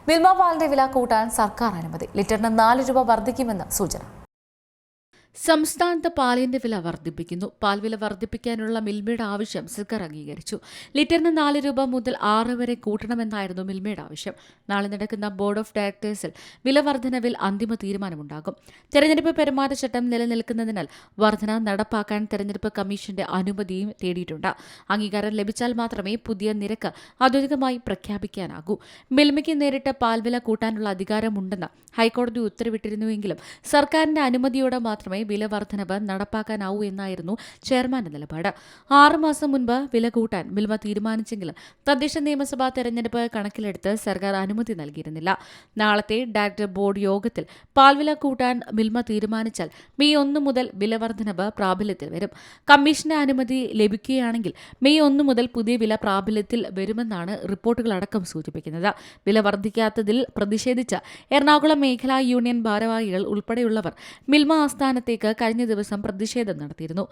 മിൽമ പാലിന്റെ വില കൂട്ടാൻ സർക്കാർ അനുമതി. ലിറ്ററിന് 4 രൂപ വർദ്ധിക്കുമെന്ന് സൂചന. സംസ്ഥാനത്ത് പാലിന്റെ വില വർദ്ധിപ്പിക്കുന്നു. പാൽ വില വർദ്ധിപ്പിക്കാനുള്ള മിൽമയുടെ ആവശ്യം സർക്കാർ അംഗീകരിച്ചു. ലിറ്ററിന് 4 രൂപ മുതൽ 6 വരെ കൂട്ടണമെന്നായിരുന്നു മിൽമയുടെ ആവശ്യം. നാളെ നടക്കുന്ന ബോർഡ് ഓഫ് ഡയറക്ടേഴ്സിൽ വില വർധനവിൽ അന്തിമ തീരുമാനമുണ്ടാകും. തെരഞ്ഞെടുപ്പ് പെരുമാറ്റച്ചട്ടം നിലനിൽക്കുന്നതിനാൽ വർധന നടപ്പാക്കാൻ തെരഞ്ഞെടുപ്പ് കമ്മീഷന്റെ അനുമതിയും തേടിയിട്ടുണ്ട്. അംഗീകാരം ലഭിച്ചാൽ മാത്രമേ പുതിയ നിരക്ക് ഔദ്യോഗികമായി പ്രഖ്യാപിക്കാനാകൂ. മിൽമയ്ക്ക് നേരിട്ട് പാൽ വില കൂട്ടാനുള്ള അധികാരമുണ്ടെന്ന് ഹൈക്കോടതി ഉത്തരവിട്ടിരുന്നുവെങ്കിലും സർക്കാരിന്റെ അനുമതിയോടെ മാത്രമേ വില വർധനവ് നടപ്പാക്കാനാവൂ എന്നായിരുന്നു ചെയർമാന്റെ നിലപാട്. 6 മാസം മുൻപ് വില കൂട്ടാൻ മിൽമ തീരുമാനിച്ചെങ്കിലും തദ്ദേശ നിയമസഭാ തെരഞ്ഞെടുപ്പ് കണക്കിലെടുത്ത് സർക്കാർ അനുമതി നൽകിയിരുന്നില്ല. നാളത്തെ ഡയറക്ടർ ബോർഡ് യോഗത്തിൽ പാൽവില കൂട്ടാൻ മിൽമ തീരുമാനിച്ചാൽ മെയ് 1 മുതൽ വില വർധനവ് പ്രാബല്യത്തിൽ വരും. കമ്മീഷന്റെ അനുമതി ലഭിക്കുകയാണെങ്കിൽ മെയ് 1 മുതൽ പുതിയ വില പ്രാബല്യത്തിൽ വരുമെന്നാണ് റിപ്പോർട്ടുകളടക്കം സൂചിപ്പിക്കുന്നത്. വില വർദ്ധിക്കാത്തതിൽ പ്രതിഷേധിച്ച് എറണാകുളം മേഖലാ യൂണിയൻ ഭാരവാഹികൾ ഉൾപ്പെടെയുള്ളവർ മിൽമ ആസ്ഥാനത്തേക്ക് കഴിഞ്ഞ ദിവസം പ്രതിഷേധം നടത്തിയിരുന്നു.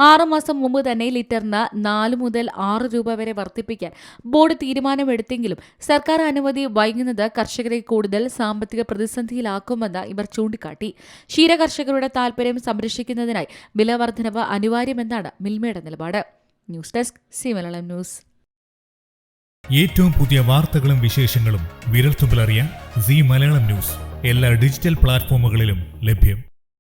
6 മാസം മുമ്പ് തന്നെ ലിറ്ററിന് 4 മുതൽ 6 രൂപ വരെ വർദ്ധിപ്പിക്കാൻ ബോർഡ് തീരുമാനമെടുത്തെങ്കിലും സർക്കാർ അനുമതി വൈകുന്നത് കർഷകരെ കൂടുതൽ സാമ്പത്തിക പ്രതിസന്ധിയിലാക്കുമെന്ന് ഇവർ ചൂണ്ടിക്കാട്ടി. ക്ഷീരകർഷകരുടെ താൽപര്യം സംരക്ഷിക്കുന്നതിനായി വില വർധനവ് അനിവാര്യമെന്നാണ് മിൽമയുടെ നിലപാട്. News desk C Malayalam news. ഏറ്റവും പുതിയ വാർത്തകളും വിശേഷങ്ങളും വിരൽത്തുമ്പിലറിയാൻ സി മലയാളം ന്യൂസ് എല്ലാ ഡിജിറ്റൽ പ്ലാറ്റ്ഫോമുകളിലും ലഭ്യം.